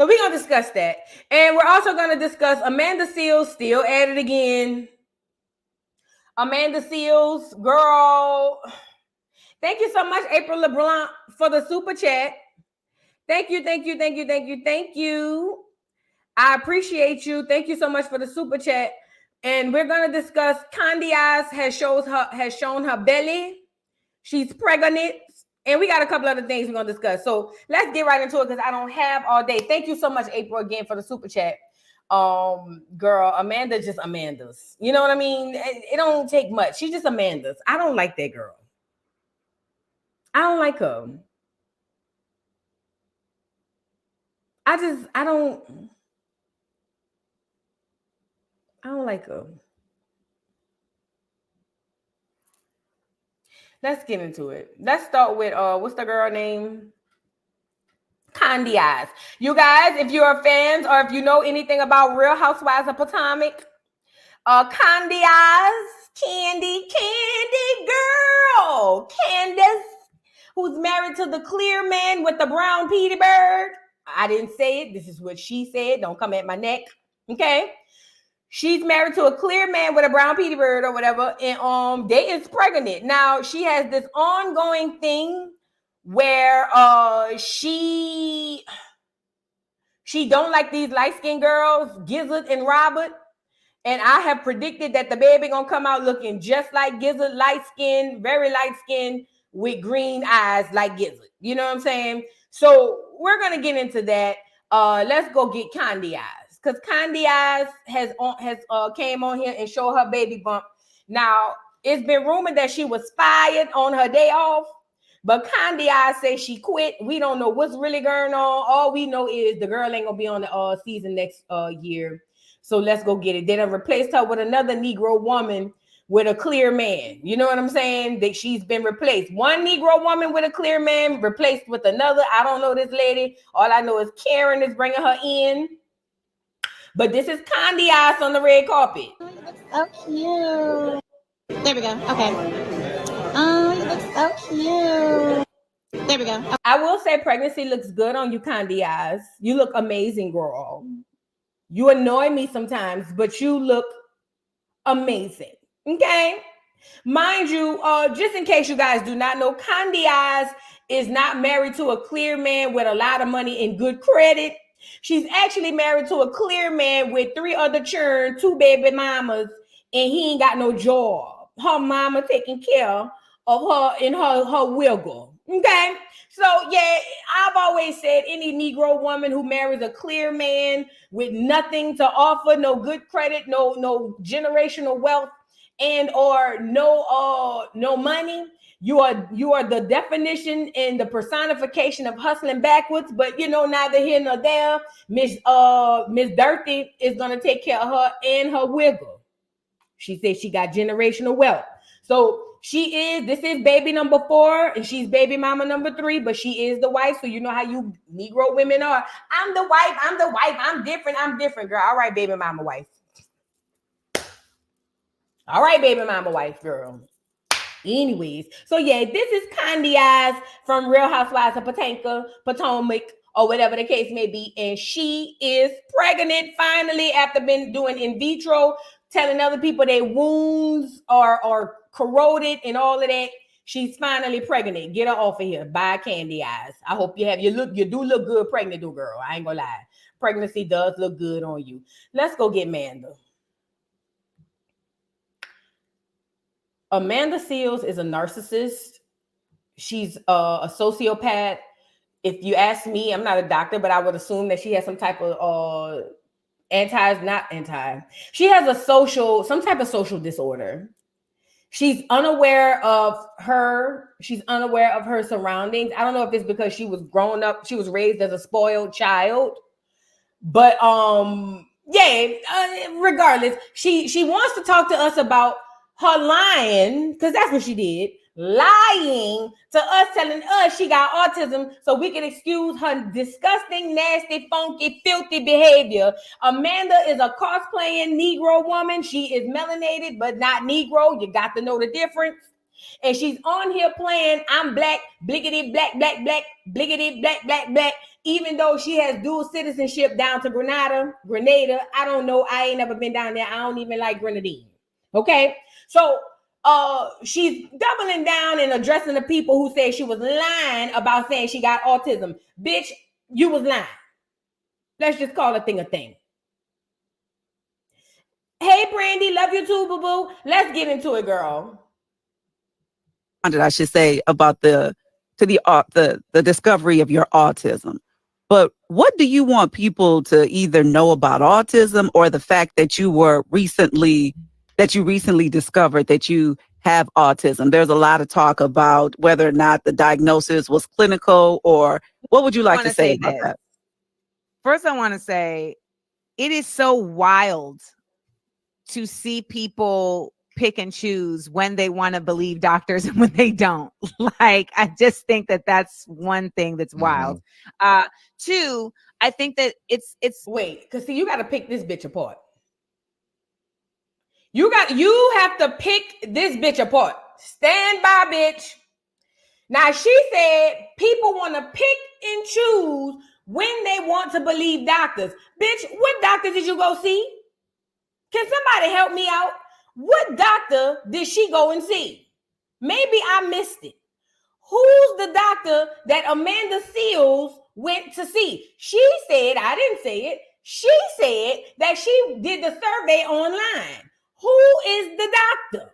So we're going to discuss that. And we're also going to discuss Amanda Seales, still at it again. Amanda Seales, girl. Thank you so much, April LeBlanc, for the super chat. Thank you. I appreciate you. Thank you so much for the super chat. And we're going to discuss Candiace has shown her belly. She's pregnant. And we got a couple other things we're going to discuss. So let's get right into it because I don't have all day. Thank you so much, April, again, for the super chat. Girl, Amanda just Amanda's. You know what I mean? It don't take much. She's just Amanda's. I don't like that girl. I don't like her. I don't like her. Let's get into it. Let's start with what's the girl name? Candiace. You guys, if you're fans or if you know anything about Real Housewives of Potomac, Candiace, Candy girl, Candiace, who's married to the clear man with the brown Petey bird. I didn't say it. This is what she said. Don't come at my neck. Okay. She's married to a clear man with a brown Petey bird or whatever, and they is pregnant. Now she has this ongoing thing where she don't like these light-skinned girls, Gizzard and Robert. And I have predicted that the baby gonna come out looking just like Gizzard, light-skinned, very light-skinned, with green eyes like Gizzard. You know what I'm saying? So we're gonna get into that. Let's go get Candiace. Because Candiace has came on here and showed her baby bump. Now, it's been rumored that she was fired on her day off, but Candiace says she quit. We don't know what's really going on. All we know is the girl ain't going to be on the season next year. So let's go get it. They done replaced her with another Negro woman with a clear man. You know what I'm saying? That she's been replaced. One Negro woman with a clear man replaced with another. I don't know this lady. All I know is Karen is bringing her in. But this is Candiace on the red carpet. Oh, you look so cute. There we go. Okay. Oh, you look so cute. There we go. I will say pregnancy looks good on you, Candiace. You look amazing, girl. You annoy me sometimes, but you look amazing. Okay? Mind you, just in case you guys do not know, Candiace is not married to a clear man with a lot of money and good credit. She's actually married to a clear man with 3 other children, 2 baby mamas, and he ain't got no job. Her mama taking care of her in her wiggle. Okay? So, yeah, I've always said any Negro woman who marries a clear man with nothing to offer, no good credit, no generational wealth, and or no money, you are the definition and the personification of hustling backwards. But neither here nor there. Miss Dirty is gonna take care of her and her wiggle. She said she got generational wealth. So this is baby number 4, and she's baby mama number 3, but she is the wife. So you know how you Negro women are. I'm the wife, I'm different, girl. All right, baby mama wife. All right, baby mama wife, girl. Anyways, so yeah, this is Candiace from Real Housewives of Potomac, or whatever the case may be, and she is pregnant finally after been doing in vitro, telling other people their wounds are corroded and all of that. She's finally pregnant. Get her off of here. Bye, Candiace. I hope you do look good pregnant, though, girl. I ain't gonna lie. Pregnancy does look good on you. Let's go get Amanda. Amanda Seales is a narcissist. She's a sociopath. If you ask me, I'm not a doctor, but I would assume that she has some type of she has some type of social disorder. She's unaware of her surroundings. I don't know if it's because she was raised as a spoiled child, but regardless, she wants to talk to us about her lying, because that's what she did, lying to us, telling us she got autism so we can excuse her disgusting, nasty, funky, filthy behavior. Amanda is a cosplaying Negro woman. She is melanated, but not Negro. You got to know the difference. And she's on here playing I'm black, blickety, black, black, black, blickety, black, black, black, even though she has dual citizenship down to Grenada. I don't know. I ain't never been down there. I don't even like Grenadine. Okay. So she's doubling down and addressing the people who say she was lying about saying she got autism. Bitch, you was lying. Let's just call a thing a thing. Hey, Brandy, love you too, boo-boo. Let's get into it, girl. I should say about the discovery of your autism. But what do you want people to either know about autism or the fact that you recently discovered that you have autism? There's a lot of talk about whether or not the diagnosis was clinical, or what would you like to say about that? First, I want to say it is so wild to see people pick and choose when they want to believe doctors and when they don't. Like, I just think that that's one thing that's wild. Two, I think that it's wait, because see, you got to pick this bitch apart. You have to pick this bitch apart. Stand by, bitch. Now, she said people want to pick and choose when they want to believe doctors. Bitch, what doctor did you go see? Can somebody help me out? What doctor did she go and see? Maybe I missed it. Who's the doctor that Amanda Seals went to see? She said, I didn't say it. She said that she did the survey online. Who is the doctor?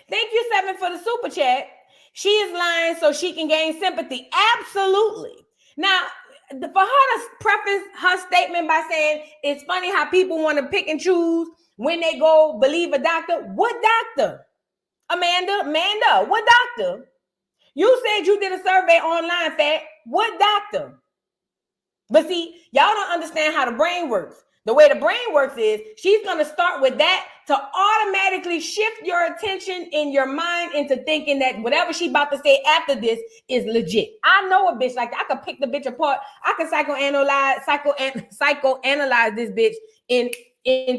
Thank you, Seven, for the super chat. She is lying so she can gain sympathy. Absolutely. Now, for her to preface her statement by saying it's funny how people want to pick and choose when they go believe a doctor. What doctor? Amanda, what doctor? You said you did a survey online, Fat. What doctor? But see, y'all don't understand how the brain works. The way the brain works is she's going to start with that to automatically shift your attention in your mind into thinking that whatever she about to say after this is legit. I know a bitch like that. I could pick the bitch apart. I can psychoanalyze this bitch in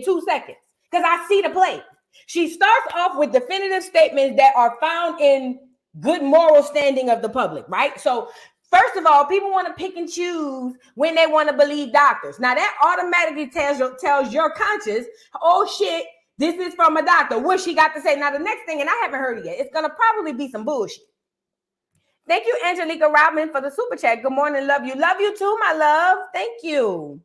2 seconds because I see the play. She starts off with definitive statements that are found in good moral standing of the public, right? So first of all, people want to pick and choose when they want to believe doctors. Now that automatically tells your conscience, oh shit, this is from a doctor. What she got to say? Now the next thing, and I haven't heard it yet, it's going to probably be some bullshit. Thank you, Angelica Robin, for the super chat. Good morning, love you. Love you too, my love. Thank you.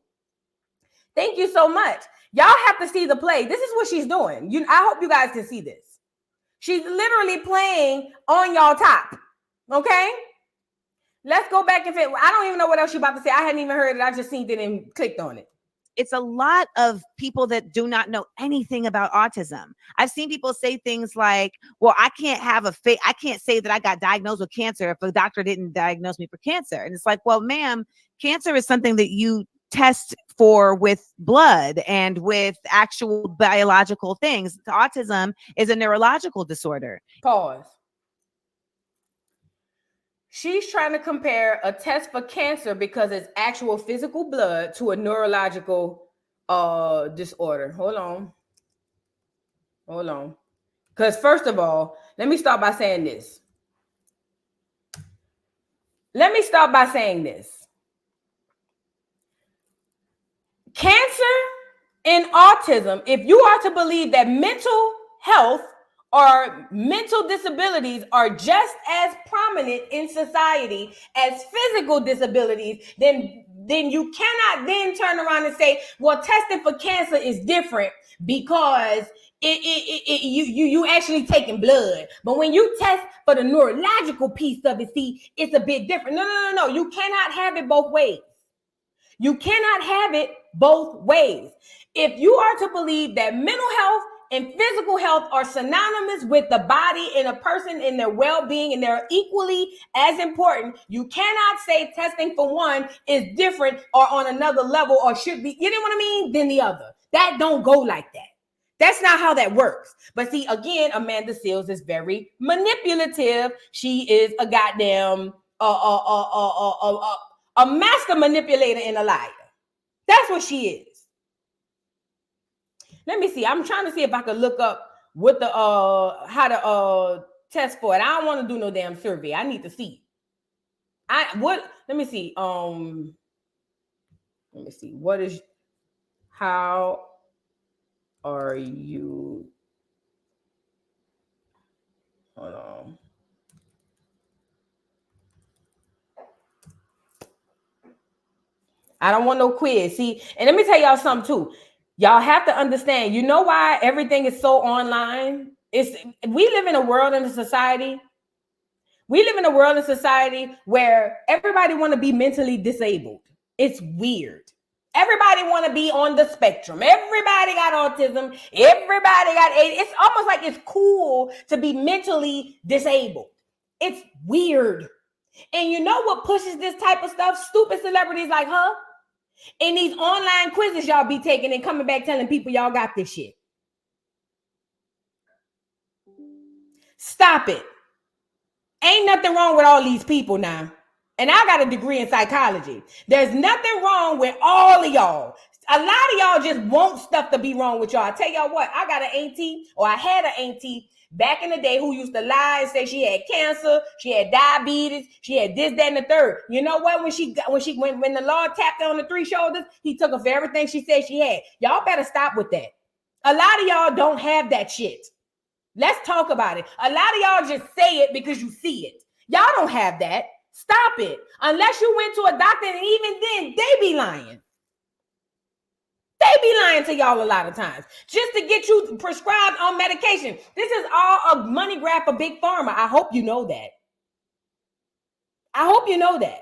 Thank you so much. Y'all have to see the play. This is what she's doing. I hope you guys can see this. She's literally playing on y'all top. Okay? Let's go back and fit. I don't even know what else you're about to say. I hadn't even heard it. I just seen it and clicked on it. It's a lot of people that do not know anything about autism. I've seen people say things like, well, I can't say that I got diagnosed with cancer if a doctor didn't diagnose me for cancer. And it's like, well, ma'am, cancer is something that you test for with blood and with actual biological things. Autism is a neurological disorder. Pause. She's trying to compare a test for cancer because it's actual physical blood to a neurological disorder. Hold on. Because first of all, let me start by saying this. Cancer and autism, if you are to believe that mental health or mental disabilities are just as prominent in society as physical disabilities, then you cannot then turn around and say, well, testing for cancer is different because you actually taking blood. But when you test for the neurological piece of it, see, it's a bit different. No. You cannot have it both ways. You cannot have it both ways. If you are to believe that mental health and physical health are synonymous with the body and a person and their well-being, and they're equally as important, you cannot say testing for one is different or on another level or should be, you know what I mean, than the other. That don't go like that. That's not how that works. But see, again, Amanda Seals is very manipulative. She is a goddamn a master manipulator and a liar. That's what she is. Let me see. I'm trying to see if I can look up with the how to test for it. I don't want to do no damn survey. I need to see. Let me see. Let me see. How are you? Hold on. I don't want no quiz. See, and let me tell y'all something too. Y'all have to understand, you know why everything is so online? We live in a world and a society. We live in a world and society where everybody want to be mentally disabled. It's weird. Everybody want to be on the spectrum. Everybody got autism. Everybody got AIDS. It's almost like it's cool to be mentally disabled. It's weird. And you know what pushes this type of stuff? Stupid celebrities like her. In these online quizzes y'all be taking and coming back telling people y'all got this shit. Stop it. Ain't nothing wrong with all these people now. And I got a degree in psychology. There's nothing wrong with all of y'all. A lot of y'all just want stuff to be wrong with y'all. I tell y'all what, I got an auntie, or I had an auntie back in the day who used to lie and say she had cancer, she had diabetes, she had this, that, and the third. You know what? When the Lord tapped her on the 3 shoulders, he took her for everything she said she had. Y'all better stop with that. A lot of y'all don't have that shit. Let's talk about it. A lot of y'all just say it because you see it. Y'all don't have that. Stop it. Unless you went to a doctor, and even then, they be lying. They be lying to y'all a lot of times just to get you prescribed on medication. This is all a money grab for Big Pharma. I hope you know that. I hope you know that.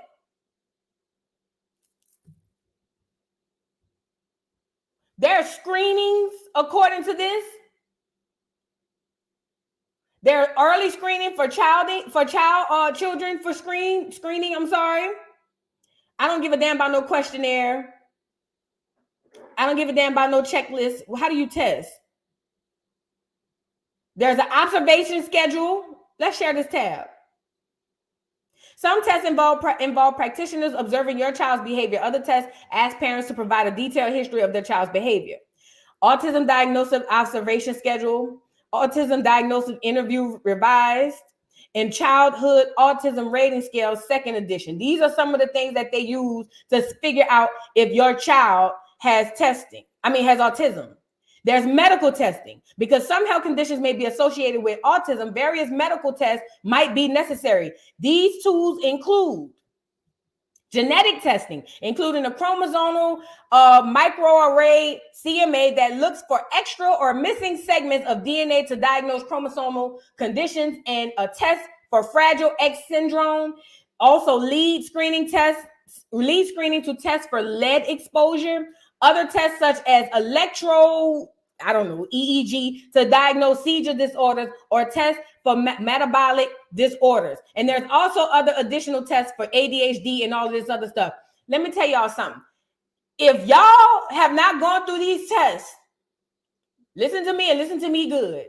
There are screenings according to this. There are early screening for children for screening. I'm sorry. I don't give a damn about no questionnaire. I don't give a damn about no checklist. How do you test? There's an observation schedule. Let's share this tab. Some tests involve practitioners observing your child's behavior. Other tests ask parents to provide a detailed history of their child's behavior. Autism diagnosis observation schedule. Autism diagnosis interview revised. And childhood autism rating scale 2nd edition. These are some of the things that they use to figure out if your child has autism. There's medical testing because some health conditions may be associated with autism. Various medical tests might be necessary. These tools include genetic testing, including a chromosomal microarray CMA that looks for extra or missing segments of DNA to diagnose chromosomal conditions, and a test for Fragile X syndrome. Also, lead screening to test for lead exposure. Other tests such as EEG to diagnose seizure disorders, or tests for metabolic disorders. And there's also other additional tests for ADHD and all this other stuff. Let me tell y'all something. If y'all have not gone through these tests, listen to me and listen to me good.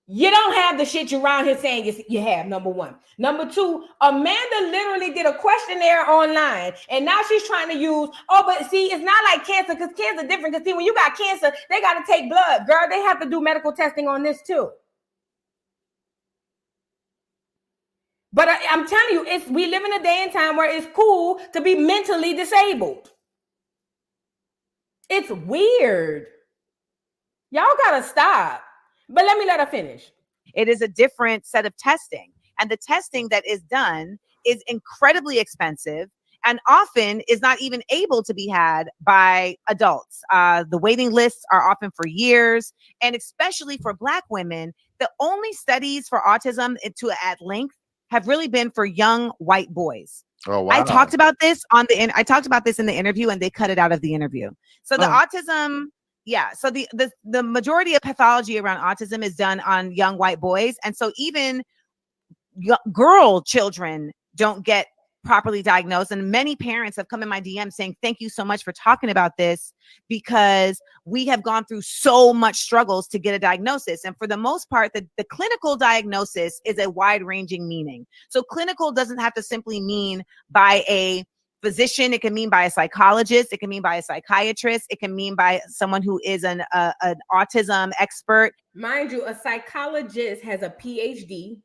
You don't have the shit you're around here saying you have, number one. Number two, Amanda literally did a questionnaire online, and now she's trying to use, but see, it's not like cancer, because cancer is different. Because see, when you got cancer, they got to take blood. Girl, they have to do medical testing on this too. But I'm telling you, we live in a day and time where it's cool to be mentally disabled. It's weird. Y'all got to stop. But let her finish. It is a different set of testing. And the testing that is done is incredibly expensive and often is not even able to be had by adults. The waiting lists are often for years. And especially for Black women, the only studies for autism at length have really been for young white boys. Oh, wow. I talked about this in the interview, and they cut it out of the interview. So the autism... Yeah. So the majority of pathology around autism is done on young white boys. And so even girl children don't get properly diagnosed. And many parents have come in my DM saying, thank you so much for talking about this, because we have gone through so much struggles to get a diagnosis. And for the most part, the clinical diagnosis is a wide ranging meaning. So clinical doesn't have to simply mean by a physician. It can mean by a psychologist. It can mean by a psychiatrist. It can mean by someone who is an autism expert. Mind you, a psychologist has a PhD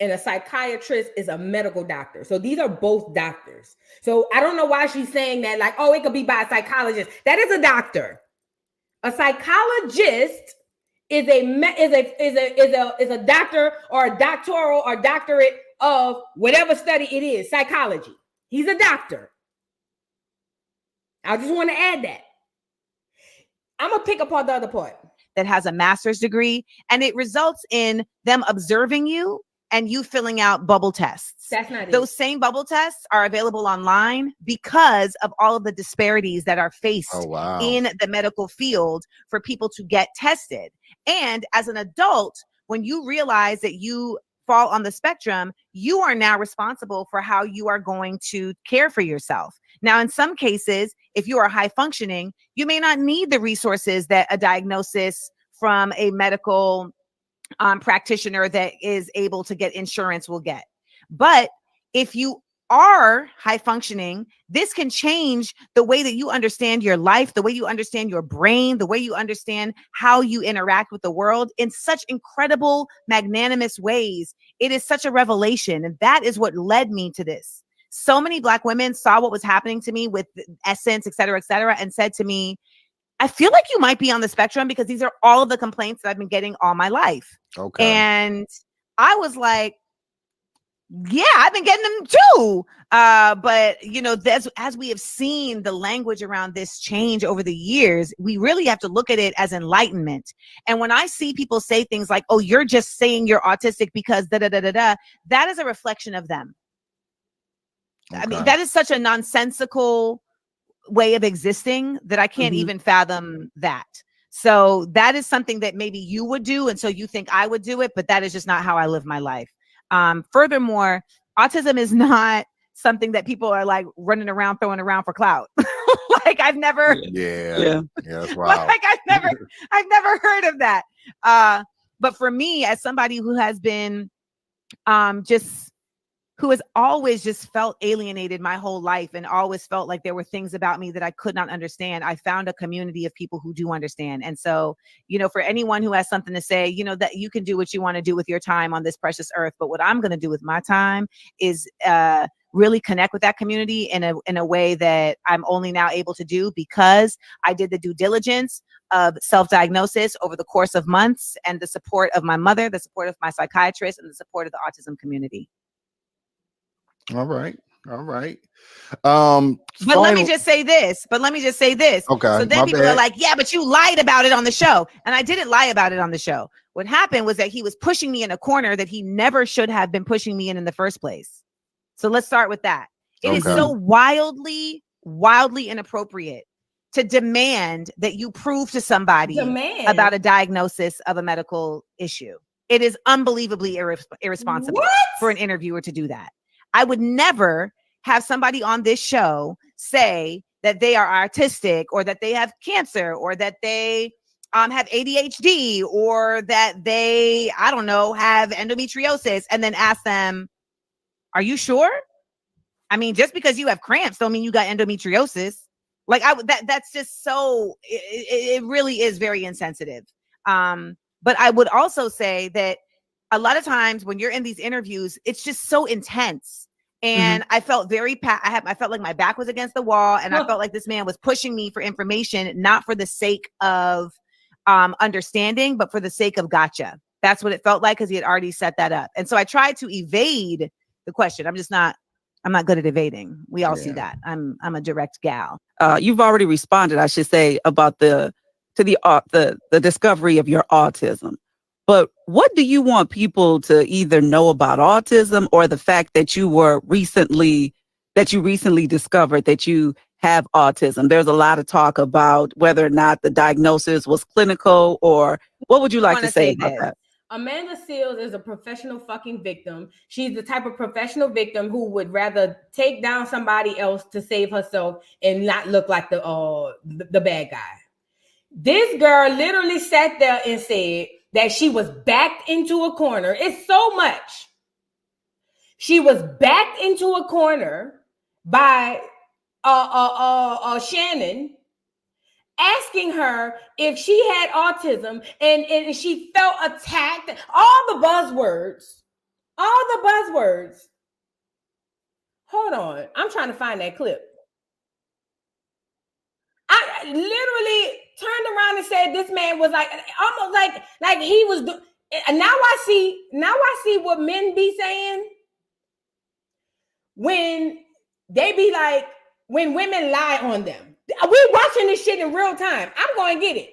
and a psychiatrist is a medical doctor. So these are both doctors. So I don't know why she's saying that, like, oh, it could be by a psychologist. That is a doctor. A psychologist is a doctor or a doctoral or doctorate of whatever study it is, psychology. He's a doctor. I just want to add that. I'm gonna pick apart the other part. That has a master's degree, and it results in them observing you and you filling out bubble tests. That's not it. Those same bubble tests are available online because of all of the disparities that are faced in the medical field for people to get tested. And as an adult, when you realize that you fall on the spectrum, you are now responsible for how you are going to care for yourself. Now, in some cases, if you are high functioning, you may not need the resources that a diagnosis from a medical practitioner that is able to get insurance will get. But if you are high functioning, this can change the way that you understand your life, the way you understand your brain, the way you understand how you interact with the world in such incredible, magnanimous ways. It is such a revelation. And that is what led me to this. So many Black women saw what was happening to me with Essence, et cetera, and said to me, I feel like you might be on the spectrum because these are all of the complaints that I've been getting all my life. Okay. And I was like, yeah, I've been getting them too. But you know, as we have seen the language around this change over the years, we really have to look at it as enlightenment. And when I see people say things like, oh, you're just saying you're autistic because that is a reflection of them. Okay. I mean, that is such a nonsensical way of existing that I can't even fathom that. So that is something that maybe you would do. And so you think I would do it, but that is just not how I live my life. Furthermore, autism is not something that people are like running around, throwing around for clout. Like I've never, that's wild. Like I've never heard of that. But for me, as somebody who has been, who has always just felt alienated my whole life and always felt like there were things about me that I could not understand, I found a community of people who do understand. And so, you know, for anyone who has something to say, you know, that you can do what you want to do with your time on this precious earth. But what I'm going to do with my time is really connect with that community in a way that I'm only now able to do because I did the due diligence of self-diagnosis over the course of months and the support of my mother, the support of my psychiatrist, and the support of the autism community. All right. But let me just say this. Okay. So then people are like, yeah, but you lied about it on the show. And I didn't lie about it on the show. What happened was that he was pushing me in a corner that he never should have been pushing me in the first place. So let's start with that. It is so wildly inappropriate to demand that you prove to somebody about a diagnosis of a medical issue. It is unbelievably irresponsible for an interviewer to do that. I would never have somebody on this show say that they are autistic or that they have cancer or that they have ADHD or that they, I don't know, have endometriosis and then ask them, are you sure? I mean, just because you have cramps don't mean you got endometriosis. Like that's just so, it really is very insensitive. But I would also say that a lot of times when you're in these interviews, it's just so intense. And I felt I felt like my back was against the wall. And I felt like this man was pushing me for information, not for the sake of understanding, but for the sake of gotcha. That's what it felt like because he had already set that up. And so I tried to evade the question. I'm not good at evading. We all see that. I'm a direct gal. You've already responded, I should say, about the discovery of your autism. But what do you want people to either know about autism or the fact that you recently discovered that you have autism? There's a lot of talk about whether or not the diagnosis was clinical, or what would you like to say about that? Amanda Seales is a professional fucking victim. She's the type of professional victim who would rather take down somebody else to save herself and not look like the bad guy. This girl literally sat there and said that she was backed into a corner. It's so much. She was backed into a corner by Shannon, asking her if she had autism, and she felt attacked. All the buzzwords. Hold on, I'm trying to find that clip. I literally turned around and said this man was like almost like he was. Now I see what men be saying when they be like, when women lie on them. We watching this shit in real time. I'm going to get it.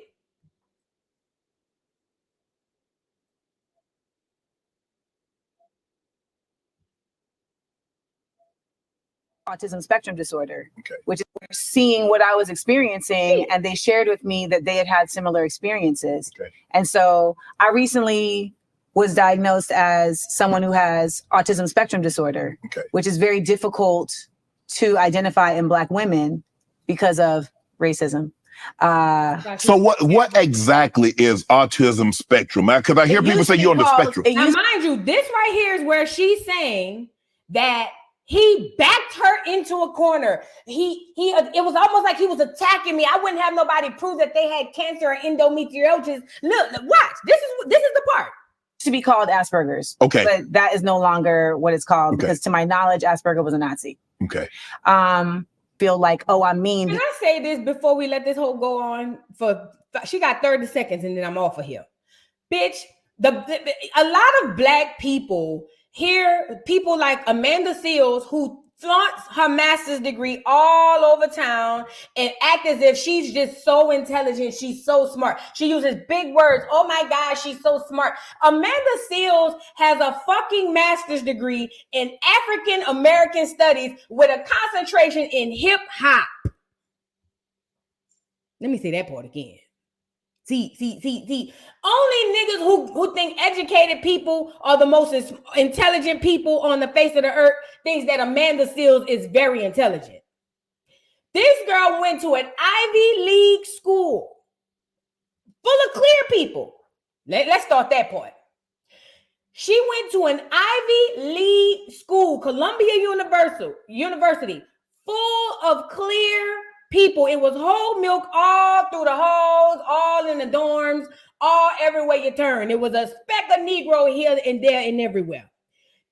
Autism spectrum disorder, which is seeing what I was experiencing, and they shared with me that they had similar experiences. And so I recently was diagnosed as someone who has autism spectrum disorder, which is very difficult to identify in Black women because of racism. So what exactly is autism spectrum? Because I hear people say you're on the spectrum. Now, mind you, this right here is where she's saying that he backed her into a corner. It was almost like he was attacking me. I wouldn't have nobody prove that they had cancer or endometriosis. Look, watch. This is the part. To be called Asperger's. Okay. But that is no longer what it's called, because to my knowledge, Asperger was a Nazi. Okay. Feel like, oh, I mean. Can I say this before we let this whole go on? She got 30 seconds and then I'm off of here. Bitch, a lot of Black people hear people like Amanda Seals, who flaunts her master's degree all over town and act as if she's just so intelligent. She's so smart. She uses big words. Oh my God, she's so smart. Amanda Seals has a fucking master's degree in African American studies with a concentration in hip hop. Let me say that part again. See. Only niggas who think educated people are the most intelligent people on the face of the earth thinks that Amanda Seals is very intelligent. This girl went to an Ivy League school full of clear people. Let's start that part. She went to an Ivy League school, Columbia University, full of clear people. It was whole milk all through the halls, all in the dorms, all everywhere you turn. It was a speck of Negro here and there and everywhere.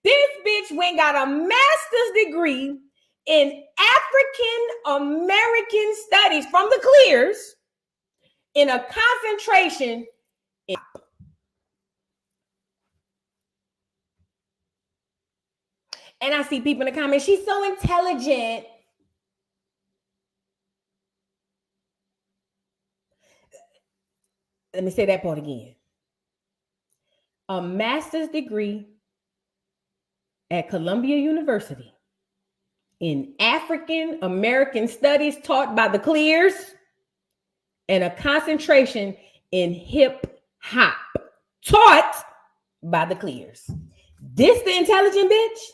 This bitch went got a master's degree in African American studies from the Clears in a concentration in. And I see people in the comments, she's so intelligent. Let me say that part again. A master's degree at Columbia University in African American studies taught by the Clears and a concentration in hip hop taught by the Clears. This the intelligent bitch?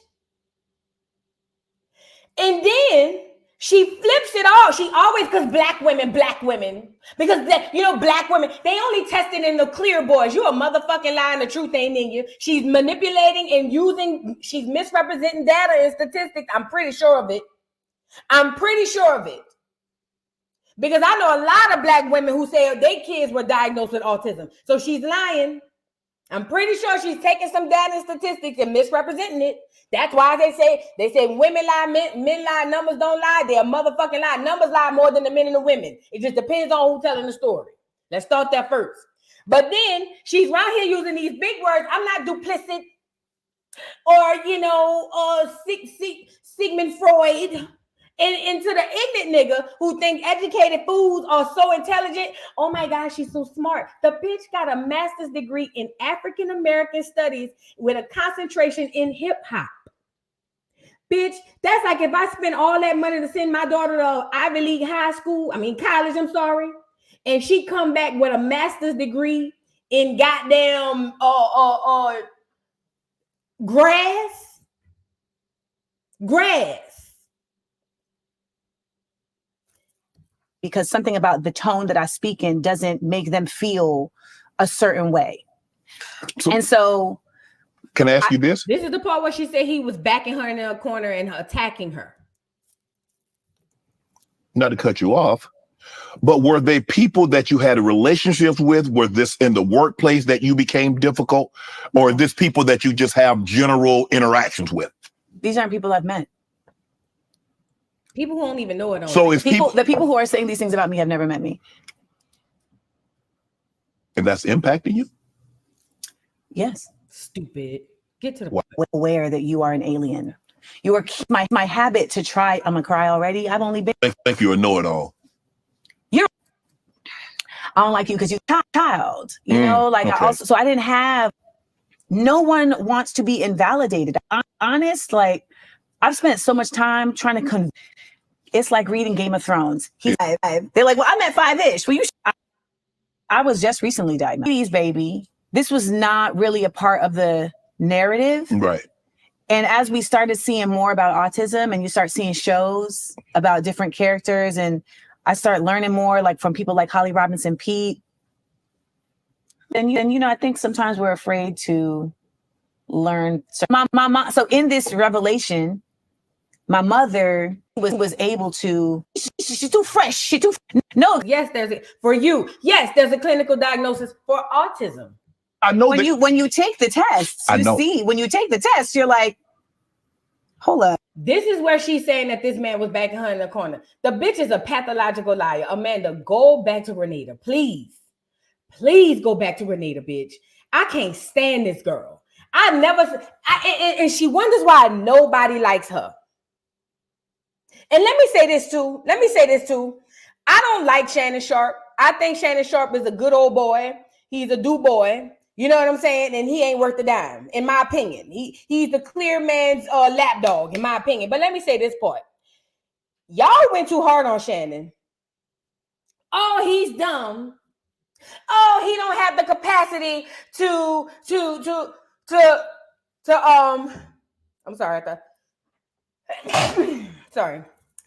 And then she flips it all. She always, because black women, because black women, they only tested in the clear boys. You a motherfucking lie and the truth ain't in you. She's manipulating and she's misrepresenting data and statistics. I'm pretty sure of it. Because I know a lot of black women who say their kids were diagnosed with autism. So she's lying. I'm pretty sure she's taking some data and statistics and misrepresenting it. That's why they say women lie, men lie, numbers don't lie. They're motherfucking lie. Numbers lie more than the men and the women. It just depends on who's telling the story. Let's start there first. But then she's right here using these big words. I'm not duplicit or Sigmund Freud. And to the ignorant nigga who think educated fools are so intelligent, oh my God, she's so smart. The bitch got a master's degree in African American studies with a concentration in hip hop. Bitch, that's like if I spend all that money to send my daughter to Ivy League college, and she come back with a master's degree in goddamn grass. Because something about the tone that I speak in doesn't make them feel a certain way. So can I ask you this? This is the part where she said he was backing her in a corner and attacking her. not to cut you off, but were they people that you had relationships with? Were this in the workplace that you became difficult? Or this people that you just have general interactions with? These aren't people I've met. People who don't even know it. So if the people who are saying these things about me have never met me. And that's impacting you? Yes. Stupid. Get to the point. Aware that you are an alien. You are my habit to try. I'm gonna cry already. I've only been. I think you're a know-it-all. I don't like you because you're a child. You know, like okay. I didn't have. No one wants to be invalidated. Honest, like I've spent so much time trying to it's like reading Game of Thrones. They're like, well, I'm at 5-ish. Well, I was just recently diagnosed, baby. This was not really a part of the narrative. Right. And as we started seeing more about autism and you start seeing shows about different characters and I start learning more like from people like Holly Robinson Pete. And you know, I think sometimes we're afraid to learn. So so in this revelation, my mother was able to, she's too fresh. No. Yes, there's a clinical diagnosis for autism. I know when you take the tests, when you take the test, you're like, hold up. This is where she's saying that this man was backing her in the corner. The bitch is a pathological liar. Amanda, go back to Renita, please. Please go back to Renita, bitch. I can't stand this girl. And she wonders why nobody likes her. And let me say this too. I don't like Shannon Sharp. I think Shannon Sharp is a good old boy. He's a do boy. You know what I'm saying? And he ain't worth a dime, in my opinion. He's the clear man's lapdog, in my opinion. But let me say this part. Y'all went too hard on Shannon. Oh, he's dumb. Oh, he don't have the capacity to I'm sorry, sorry.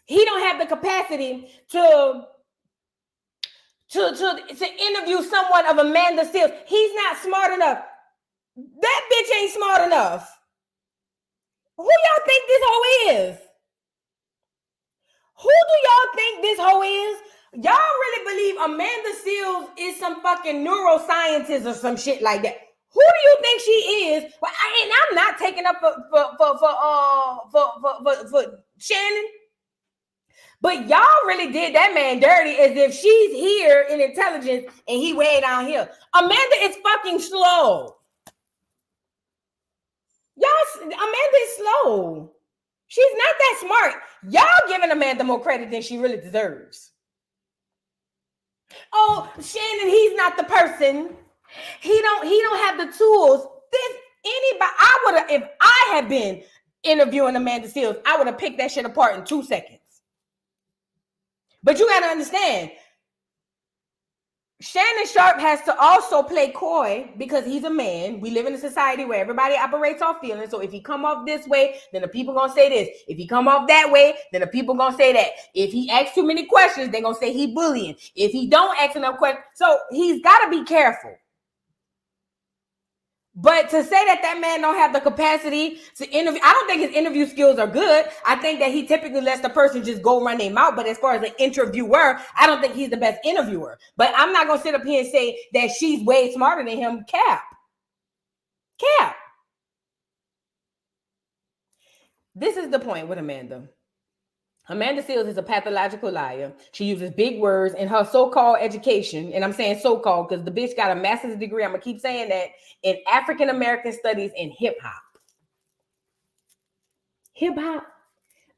He don't have the capacity to interview someone of Amanda Seales. He's not smart enough. That bitch ain't smart enough. Who y'all think this hoe is? Who do y'all think this hoe is? Y'all really believe Amanda Seales is some fucking neuroscientist or some shit like that? Who do you think she is? Well, and I'm not taking up for Shannon. But y'all really did that man dirty as if she's here in intelligence and he way down here. Amanda is fucking slow. Amanda is slow. She's not that smart. Y'all giving Amanda more credit than she really deserves. Oh, Shannon, he's not the person. He don't have the tools. If I had been interviewing Amanda Seales, I would have picked that shit apart in 2 seconds. But you got to understand, Shannon Sharp has to also play coy because he's a man. We live in a society where everybody operates off feelings. So if he come off this way, then the people going to say this. If he come off that way, then the people going to say that. If he asks too many questions, they're going to say he bullying. If he don't ask enough questions. So he's got to be careful. But to say that man don't have the capacity to interview, I don't think his interview skills are good. I think that he typically lets the person just go run their mouth. But as far as an interviewer, I don't think he's the best interviewer. But I'm not going to sit up here and say that she's way smarter than him. Cap. This is the point with Amanda. Amanda Seales is a pathological liar. She uses big words in her so-called education. And I'm saying so-called because the bitch got a master's degree. I'm going to keep saying that in African-American studies and hip-hop. Hip-hop?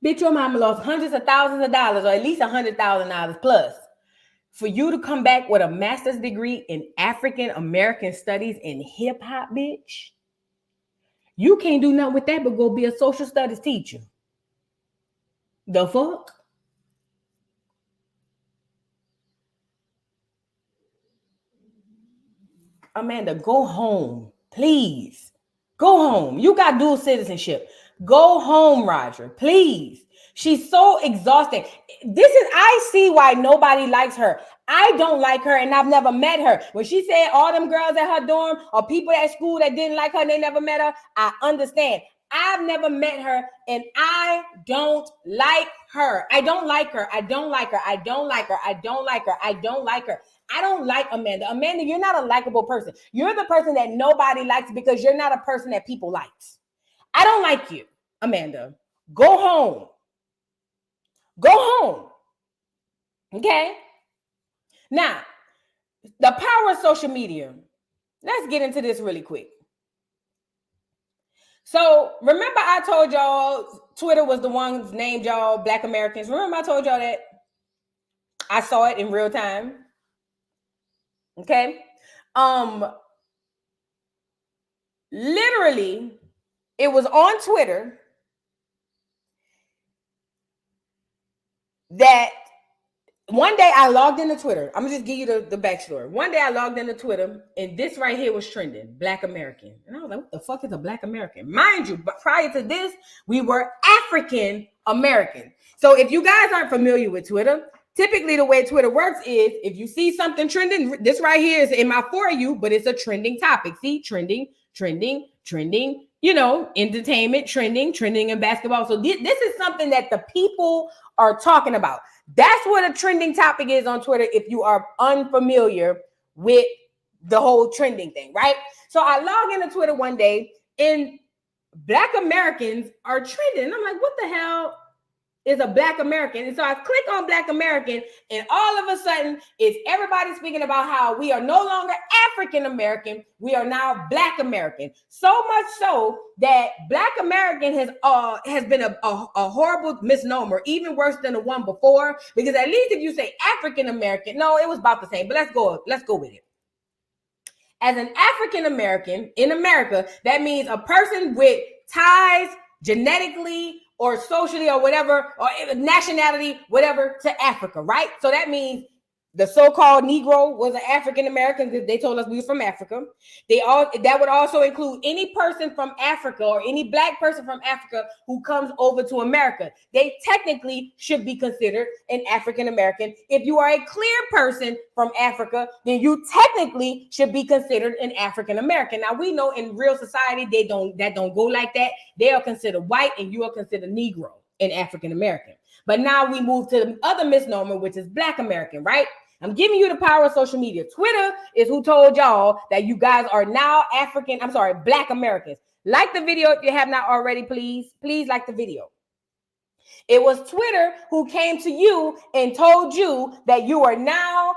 Bitch, your mama lost hundreds of thousands of dollars or at least $100,000 plus for you to come back with a master's degree in African-American studies and hip-hop, bitch. You can't do nothing with that but go be a social studies teacher. The fuck? Amanda, go home. Please. Go home. You got dual citizenship. Go home, Roger. Please. She's so exhausting. I see why nobody likes her. I don't like her and I've never met her. When she said all them girls at her dorm or people at school that didn't like her and they never met her, I understand. I've never met her, and I don't like her. I don't like her. I don't like her. I don't like her. I don't like her. I don't like her. I don't like Amanda. Amanda, you're not a likable person. You're the person that nobody likes because you're not a person that people likes. I don't like you, Amanda. Go home. Go home. Okay? Now, the power of social media. Let's get into this really quick. So remember I told y'all Twitter was the ones named y'all Black Americans. Remember I told y'all that? I saw it in real time. Okay. Literally, it was on Twitter that one day I logged into Twitter. I'm gonna just give you the backstory. One day I logged into Twitter and this right here was trending, Black American. And I was like, what the fuck is a Black American? Mind you, but prior to this, we were African American. So if you guys aren't familiar with Twitter, typically the way Twitter works is if you see something trending, this right here is in my For You, but it's a trending topic. See, trending, you know, entertainment, trending in basketball. So this is something that the people are talking about. That's what a trending topic is on Twitter if you are unfamiliar with the whole trending thing, right? So I log into Twitter one day and Black Americans are trending. And I'm like, what the hell is a Black American? And so I click on Black American and all of a sudden it's everybody speaking about how we are no longer African American. We are now Black American. So much so that Black American has been a horrible misnomer, even worse than the one before, because at least if you say African American, no, it was about the same, but let's go with it. As an African American in America, that means a person with ties genetically or socially or whatever, or nationality, whatever, to Africa, right? So that means the so-called Negro was an African American because they told us we were from Africa. That would also include any person from Africa or any Black person from Africa who comes over to America. They technically should be considered an African American. If you are a clear person from Africa, then you technically should be considered an African American. Now we know in real society that don't go like that. They are considered white and you are considered Negro and African American. But now we move to the other misnomer, which is Black American, right? I'm giving you the power of social media. Twitter is who told y'all that you guys are now Black Americans. Like the video if you have not already, please. Please like the video. It was Twitter who came to you and told you that you are now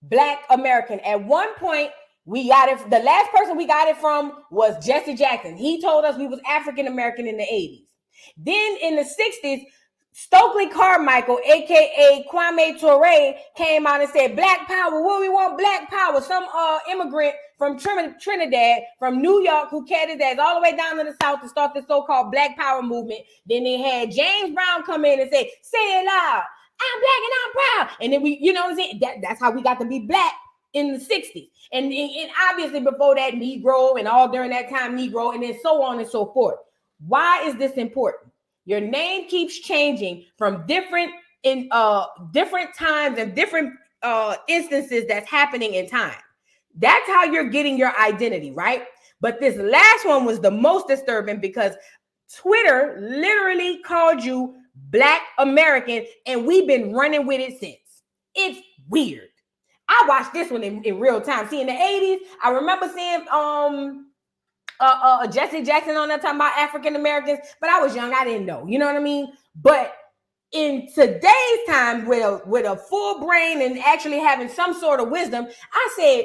Black American. At one point, we got it. The last person we got it from was Jesse Jackson. He told us we was African American in the 80s. Then in the 60s, Stokely Carmichael, aka Kwame Ture, came out and said, Black Power, what we want, Black Power. Some immigrant from Trinidad, from New York, who carried his ass all the way down to the South to start the so-called Black Power movement. Then they had James Brown come in and say, say it loud, I'm Black and I'm proud. And then we, you know what I'm saying? That's how we got to be Black in the 60s. And obviously before that, Negro, and all during that time, Negro, and then so on and so forth. Why is this important? Your name keeps changing from different times and different instances that's happening in time. That's how you're getting your identity, right? But this last one was the most disturbing because Twitter literally called you Black American, and we've been running with it since. It's weird. I watched this one in real time. See, in the 80s, I remember seeing Jesse Jackson on that talking about African Americans, but I was young, I didn't know, you know what I mean? But in today's time, with a full brain and actually having some sort of wisdom, I said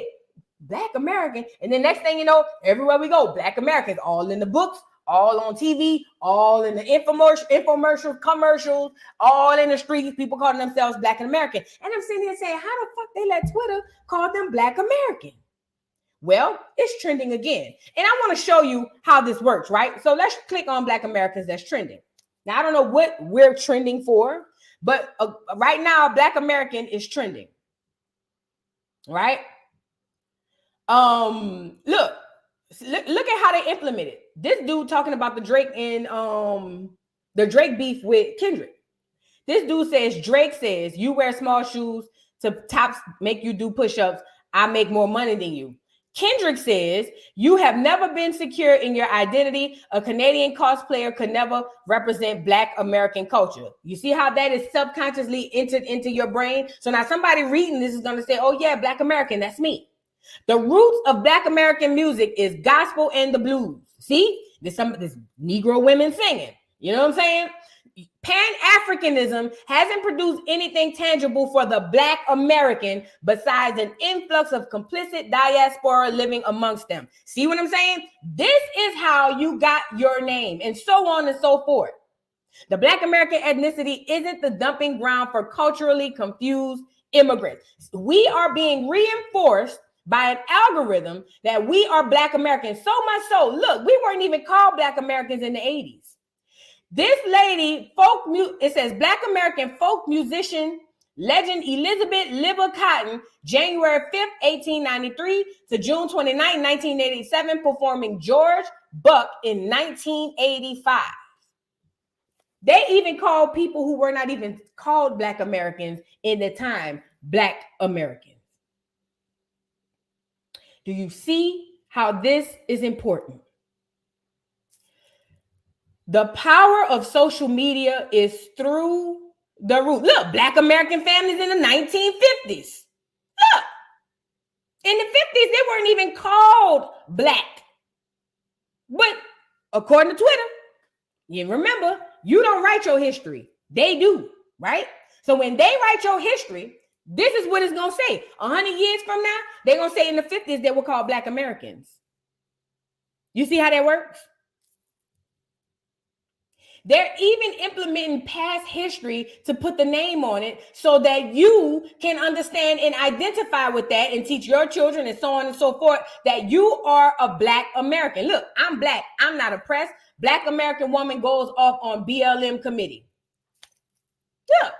Black American, and then next thing you know, everywhere we go, Black Americans, all in the books, all on TV, all in the infomercials, commercials, all in the streets, people calling themselves Black American. And I'm sitting here saying, how the fuck they let Twitter call them Black American? Well, it's trending again. And I want to show you how this works, right? So let's click on Black Americans that's trending. Now, I don't know what we're trending for, but right now, Black American is trending, right? Look at how they implement it. This dude talking about the Drake and the Drake beef with Kendrick. This dude says, Drake says, you wear small shoes to tops make you do push-ups. I make more money than you. Kendrick says, you have never been secure in your identity. A Canadian cosplayer could never represent Black American culture. You see how that is subconsciously entered into your brain? So now somebody reading this is going to say, oh yeah, Black American, that's me. The roots of Black American music is gospel and the blues. See, there's Negro women singing. You know what I'm saying? Pan-Africanism hasn't produced anything tangible for the Black American besides an influx of complicit diaspora living amongst them. See what I'm saying? This is how you got your name, and so on and so forth. The Black American ethnicity isn't the dumping ground for culturally confused immigrants. We are being reinforced by an algorithm that we are Black Americans. So much so, look, we weren't even called Black Americans in the 80s. This lady, it says Black American folk musician, legend Elizabeth Libba Cotton, January 5th, 1893 to June 29, 1987, performing George Buck in 1985. They even called people who were not even called Black Americans in the time, Black Americans. Do you see how this is important? The power of social media is through the roof. Look, Black American families in the 1950s. Look, in the 50s, they weren't even called Black. But according to Twitter, you remember, you don't write your history. They do, right? So when they write your history, this is what it's going to say. 100 years from now, they're going to say in the 50s, they were called Black Americans. You see how that works? They're even implementing past history to put the name on it so that you can understand and identify with that and teach your children and so on and so forth that you are a Black American. Look, I'm Black. I'm not oppressed. Black American woman goes off on BLM committee. Look.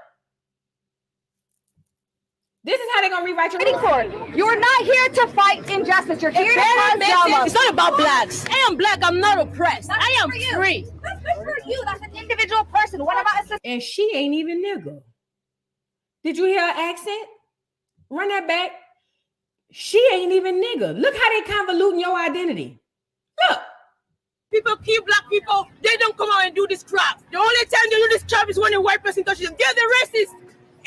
This is how they're going to rewrite your history. You're not here to fight injustice. You're here to cause drama. It's not about Blacks. I am Black. I'm not oppressed. I am free. That's good for you. That's an individual person. What about a system? And she ain't even nigga. Did you hear her accent? Run that back. She ain't even nigga. Look how they convoluting your identity. Look. People kill Black people. They don't come out and do this crap. The only time they do this crap is when a white person touches them. They're the racists.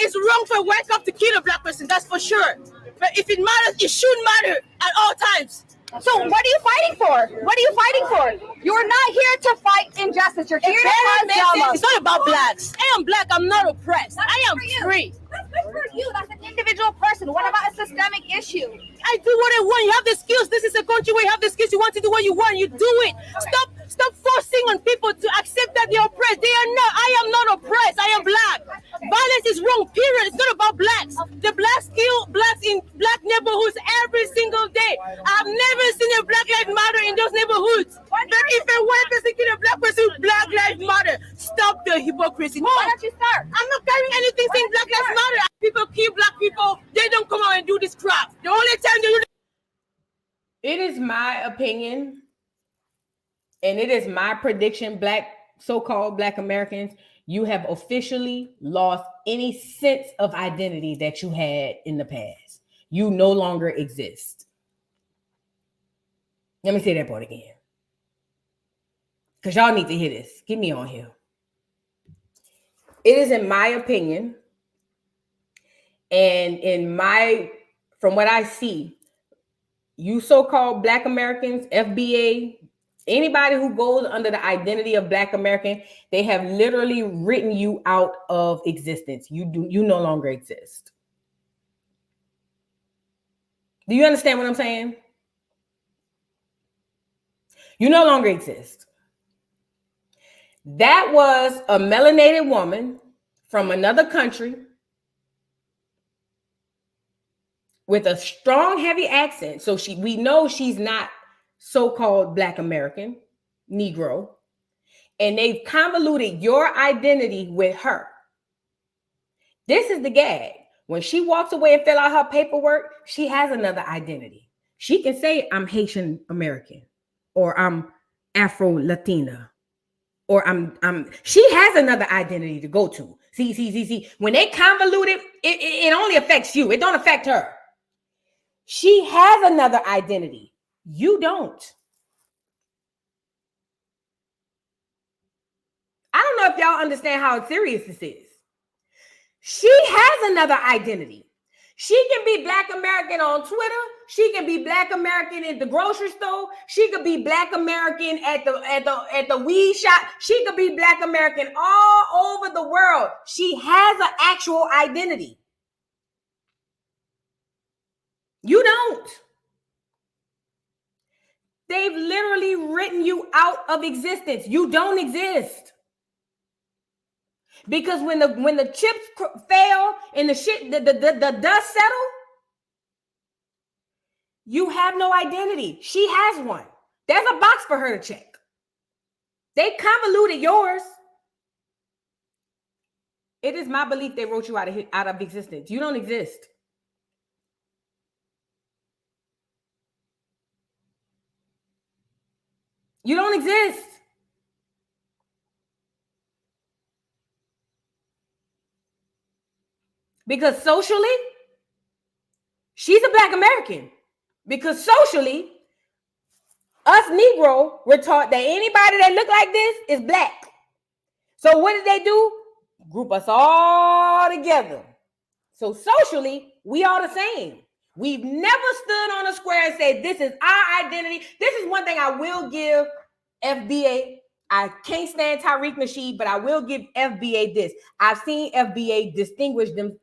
It's wrong for a white cop to kill a Black person, that's for sure. But if it matters, it should matter at all times. So what are you fighting for? What are you fighting for? You're not here to fight injustice. You're here to cause drama. It's not about Blacks. I am Black. I'm not oppressed. I am free. That's good for you. That's an individual person. What about a systemic issue? I do what I want. You have the skills. This is a country where you have the skills. You want to do what you want. You do it. Stop forcing on people to accept that they're oppressed. They are not. I am not oppressed. I am Black. Violence is wrong, period. It's not about Blacks. The Blacks kill Blacks in Black neighborhoods every single day. I've never seen a Black Lives Matter in those neighborhoods. But if a white person kill a Black person, Black Lives Matter. Stop the hypocrisy. Why don't you start? I'm not carrying anything saying Black Lives Matter. People kill Black people. They don't come out and do this crap. The only time they do this. It is my opinion, and it is my prediction, so-called Black Americans, you have officially lost any sense of identity that you had in the past. You no longer exist. Let me say that part again. Because y'all need to hear this. Get me on here. It is in my opinion, and from what I see, you so-called Black Americans, FBA, anybody who goes under the identity of Black American, they have literally written you out of existence. You no longer exist. Do you understand what I'm saying? You no longer exist. That was a melanated woman from another country with a strong, heavy accent. So we know she's not so-called Black American, Negro. And they've convoluted your identity with her. This is the gag. When she walks away and fill out her paperwork, she has another identity. She can say, I'm Haitian American, or I'm Afro-Latina, or she has another identity to go to. See. When they convolute it, it only affects you. It don't affect her. She has another identity. You don't. I don't know if y'all understand how serious this is. She has another identity. She can be Black American on Twitter. She can be Black American in the grocery store. She could be Black American at the weed shop. She could be Black American all over the world. She has an actual identity. You don't. They've literally written you out of existence. You don't exist. Because when the chips fail and the dust settle, you have no identity. She has one. There's a box for her to check. They convoluted yours. It is my belief they wrote you out of existence. You don't exist. You don't exist. Because socially, she's a Black American. Because socially, us Negro, we're taught that anybody that look like this is Black. So what did they do? Group us all together. So socially, we are the same. We've never stood on a square and said, this is our identity. This is one thing I will give FBA. I can't stand Tariq Nasheed, but I will give FBA this. I've seen FBA distinguish them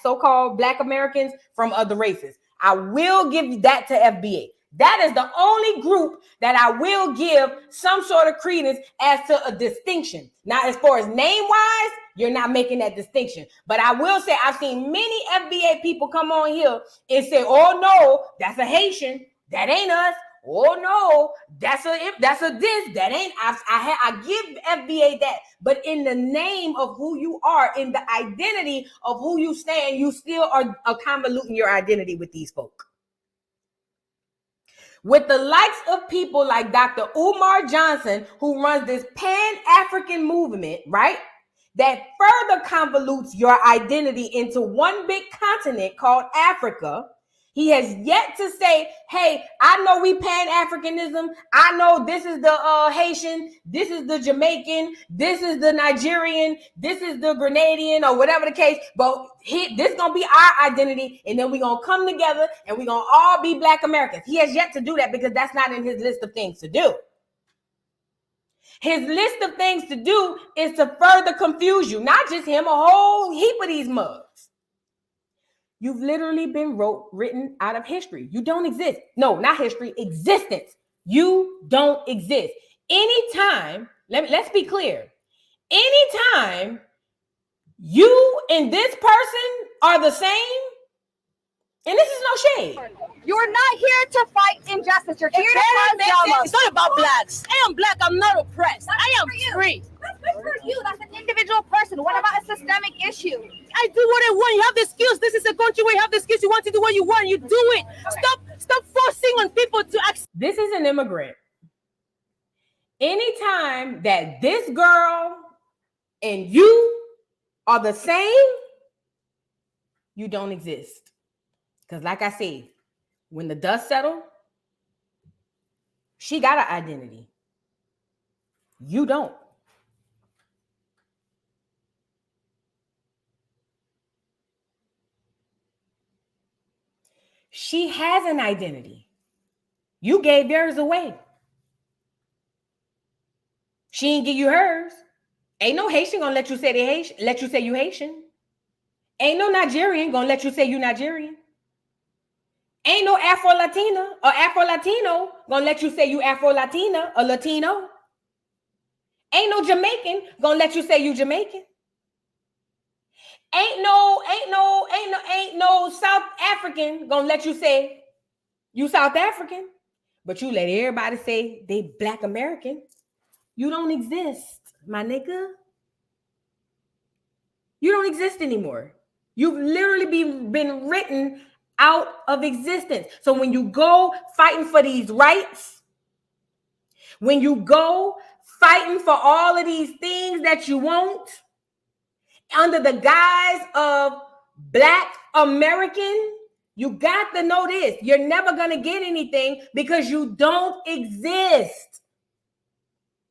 so-called Black Americans from other races. I will give that to FBA. That is the only group that I will give some sort of credence as to a distinction. Now, as far as name-wise, you're not making that distinction. But I will say I've seen many FBA people come on here and say, oh, no, that's a Haitian. That ain't us. Oh, no, that's a this. That ain't. I give FBA that. But in the name of who you are, in the identity of who you stand, you still are convoluting your identity with these folk. With the likes of people like Dr. Umar Johnson, who runs this Pan-African movement, right? That further convolutes your identity into one big continent called Africa. He has yet to say, hey, I know we Pan-Africanism. I know this is the Haitian, this is the Jamaican, this is the Nigerian, this is the Grenadian, or whatever the case. But this is going to be our identity, and then we're going to come together, and we're going to all be Black Americans. He has yet to do that because that's not in his list of things to do. His list of things to do is to further confuse you. Not just him, a whole heap of these mugs. You've literally been written out of history. You don't exist. No, not history, existence. You don't exist. Anytime, let's be clear. Anytime you and this person are the same, and this is no shade. You're not here to fight injustice. You're here to cause drama. It's not about blacks. I am Black. I'm not oppressed. I am free. That's good for you. That's an individual person. What about a systemic issue? I do what I want. You have the skills. This is a country where you have the skills. You want to do what you want. You do it. Stop forcing on people to accept. This is an immigrant. Anytime that this girl and you are the same, you don't exist. Because like I said, when the dust settles, she got an identity. You don't. She has an identity. You gave yours away. She ain't give you hers. Ain't no Haitian gonna let you say they Haitian, let you say you Haitian. Ain't no Nigerian gonna let you say you Nigerian. Ain't no Afro-Latina or Afro-Latino gonna let you say you Afro-Latina or Latino. Ain't no Jamaican gonna let you say you Jamaican. Ain't no South African gonna let you say you South African, but you let everybody say they Black American. You don't exist, my nigga. You don't exist anymore. You've literally been written out of existence. So when you go fighting for these rights, when you go fighting for all of these things that you want, under the guise of Black American, You got to know this. You're never going to get anything because you don't exist.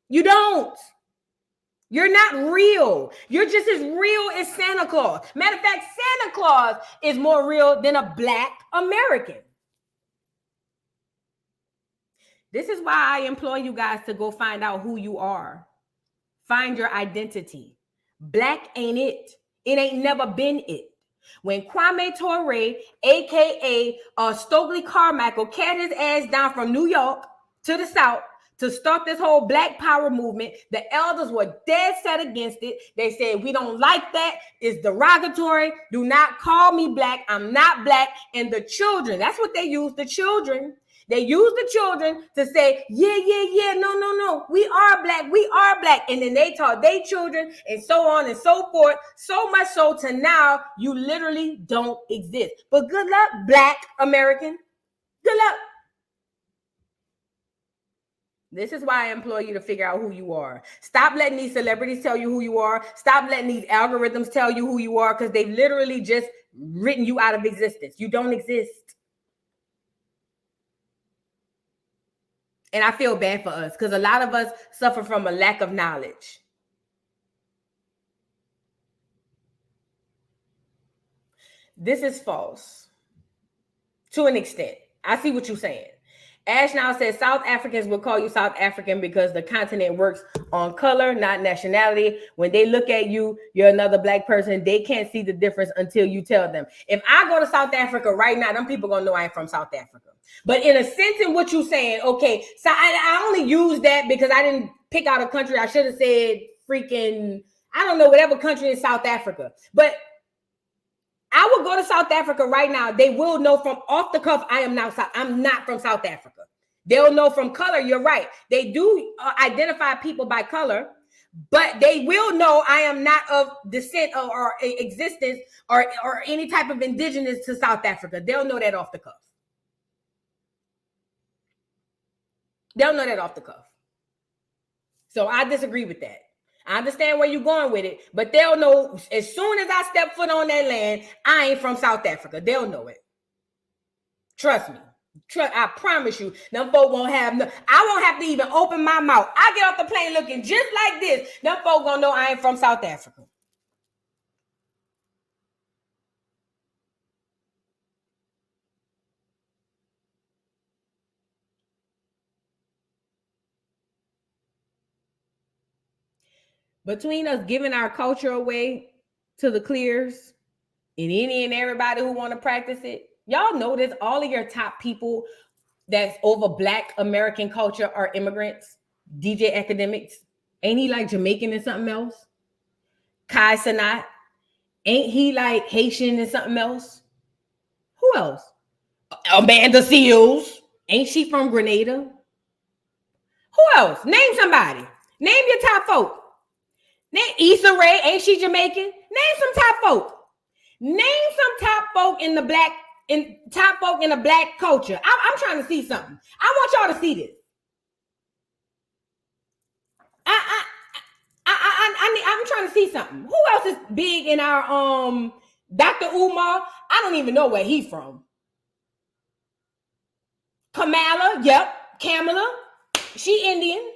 You don't. You're not real. You're just as real as Santa Claus. Matter of fact, Santa Claus is more real than a Black American. This is why I implore you guys to go find out who you are. Find your identity. Black ain't it. It ain't never been it. When Kwame Ture, a.k.a. Stokely Carmichael, cat his ass down from New York to the South to start this whole Black Power movement, the elders were dead set against it. They said, we don't like that. It's derogatory. Do not call me Black. I'm not Black. And the children, that's what they use, the children. They use the children to say, yeah, no. We are Black. And then they taught their children and so on and so forth. So much so to now, you literally don't exist. But good luck, Black American. Good luck. This is why I implore you to figure out who you are. Stop letting these celebrities tell you who you are. Stop letting these algorithms tell you who you are because they've literally just written you out of existence. You don't exist. And I feel bad for us because a lot of us suffer from a lack of knowledge. This is false to an extent. I see what you're saying. Ash now says South Africans will call you South African because the continent works on color, not nationality. When they look at you, you're another Black person. They can't see the difference until you tell them. If I go to South Africa right now, them people gonna know I ain't from South Africa. But in a sense, in what you're saying, okay, so I only use that because I didn't pick out a country. I should have said freaking, I don't know, whatever country in South Africa. But I will go to South Africa right now. They will know from off the cuff, I'm not from South Africa. They'll know from color. You're right. They do identify people by color, but they will know I am not of descent or existence or any type of indigenous to South Africa. They'll know that off the cuff. They'll know that off the cuff. So I disagree with that. I understand where you're going with it, but they'll know as soon as I step foot on that land, I ain't from South Africa. They'll know it. Trust me. I promise you, them folk won't have I won't have to even open my mouth. I get off the plane looking just like this. Them folk gonna know I ain't from South Africa. Between us giving our culture away to the clears and any and everybody who want to practice it, y'all notice all of your top people that's over Black American culture are immigrants. DJ Academics, ain't he like Jamaican and something else? Kai Sanat, ain't he like Haitian and something else? Who else? Amanda Seals, ain't she from Grenada? Who else? Name somebody. Name your top folk. Name Issa Rae, ain't she Jamaican? Name some top folk. Name some top folk in the Black culture. I'm trying to see something. I want y'all to see this. I'm trying to see something. Who else is big in our Dr. Umar? I don't even know where he's from. Kamala, yep. Kamala, she Indian.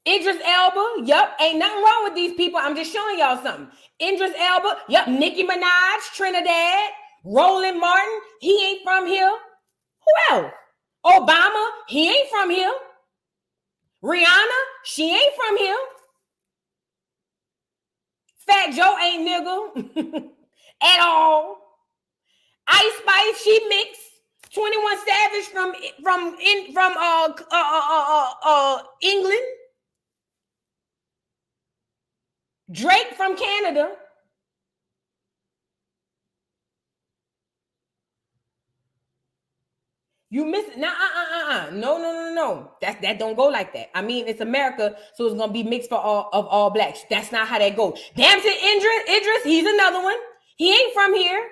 Idris Elba, yep. Ain't nothing wrong with these people. I'm just showing y'all something. Idris Elba, yep. Nicki Minaj, Trinidad, Roland Martin, he ain't from here. Who else? Obama, he ain't from here. Rihanna, she ain't from here. Fat Joe ain't nigga at all. Ice Spice, she mixed. 21 Savage from England. Drake from Canada. You miss it. No. That don't go like that. I mean, it's America, so it's gonna be mixed for all blacks. That's not how that goes. Damson Idris, he's another one. He ain't from here.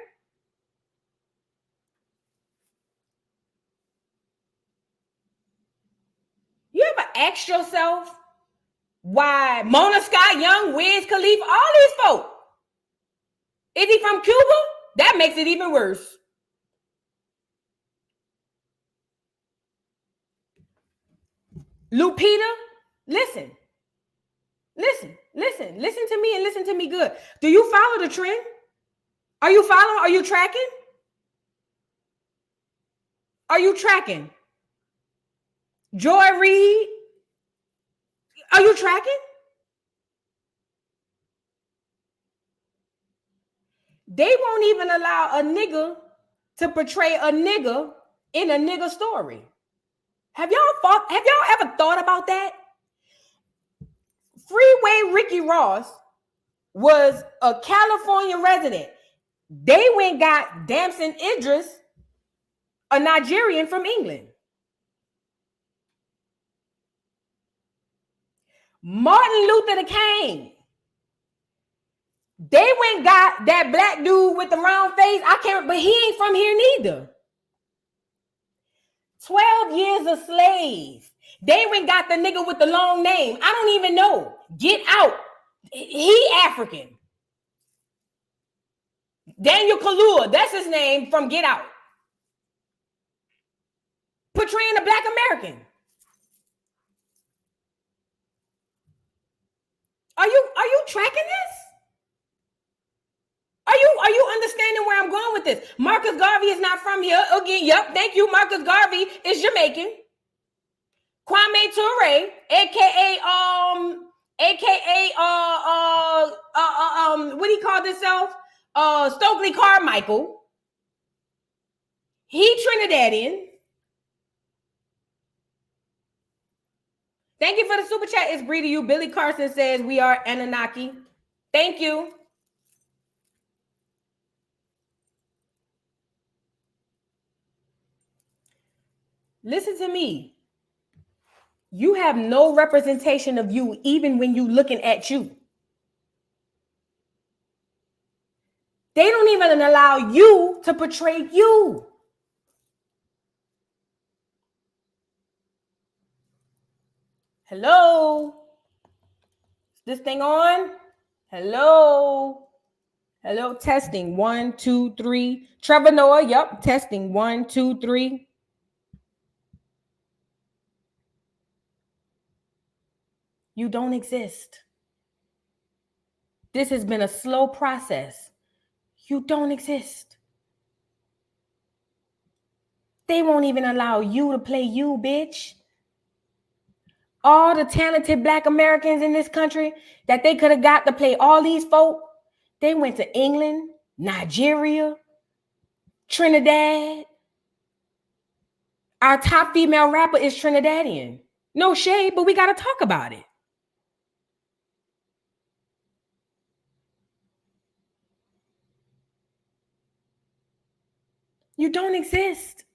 You ever asked yourself why Mona Scott, Young, Wiz Khalifa, all these folk, Is he from Cuba? That makes it even worse. Lupita, listen to me and listen to me good. Do you follow the trend? Are you following? Are you tracking? Are you tracking? Joy Reid, are you tracking? They won't even allow a nigga to portray a nigga in a nigga story. Have y'all ever thought about that? Freeway Ricky Ross was a California resident. They went and got Damson Idris, a Nigerian from England. Martin Luther King. They went and got that black dude with the round face. But he ain't from here neither. 12 years a slave. They went and got the nigga with the long name. I don't even know. Get Out. He African. Daniel Kaluuya, that's his name from Get Out. Portraying a black American. Are you tracking this? Are you understanding where I'm going with this? Marcus Garvey is not from here. Again, yep, thank you. Marcus Garvey is Jamaican. Kwame Ture, aka what do he call himself? Stokely Carmichael. He Trinidadian. Thank you for the super chat. It's Bree to you. Billy Carson says we are Anunnaki. Thank you. Listen to me. You have no representation of you even when you looking at you. They don't even allow you to portray you. Hello? Is this thing on? Hello? Hello, testing. 1, 2, 3. Trevor Noah, yep, testing. 1, 2, 3. You don't exist. This has been a slow process. You don't exist. They won't even allow you to play you, bitch. All the talented black Americans in this country that they could have got to play all these folk, they went to England, Nigeria, Trinidad. Our top female rapper is Trinidadian. No shade, but we got to talk about it. You don't exist.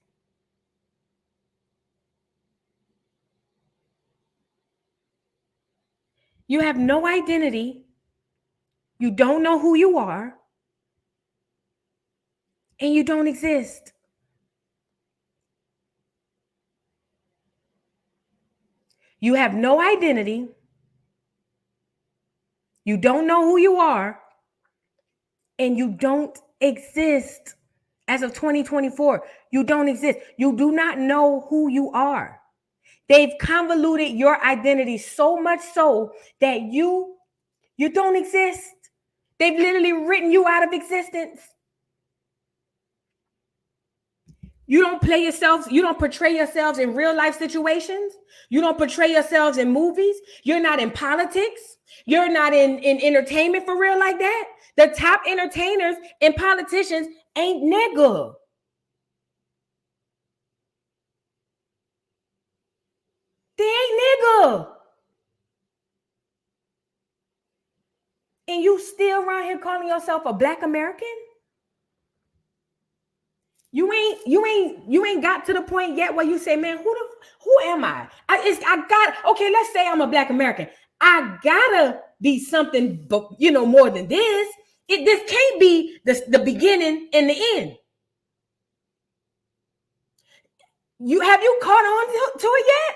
You have no identity. You don't know who you are. And you don't exist. You have no identity. You don't know who you are. And you don't exist. As of 2024, you don't exist. You do not know who you are. They've convoluted your identity so much so that you don't exist. They've literally written you out of existence. You don't play yourselves. You don't portray yourselves in real life situations. You don't portray yourselves in movies. You're not in politics. You're not in entertainment for real like that. The top entertainers and politicians ain't nigga. They ain't nigga. And you still around here calling yourself a black American? You ain't got to the point yet where you say, man, who am I? Okay, let's say I'm a black American. I gotta be something, more than this. This can't be the beginning and the end. Have you caught on to it yet?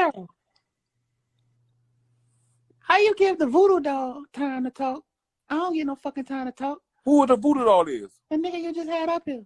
Daryl, how you give the voodoo doll time to talk? I don't get no fucking time to talk. Who the voodoo doll is? The nigga you just had up here.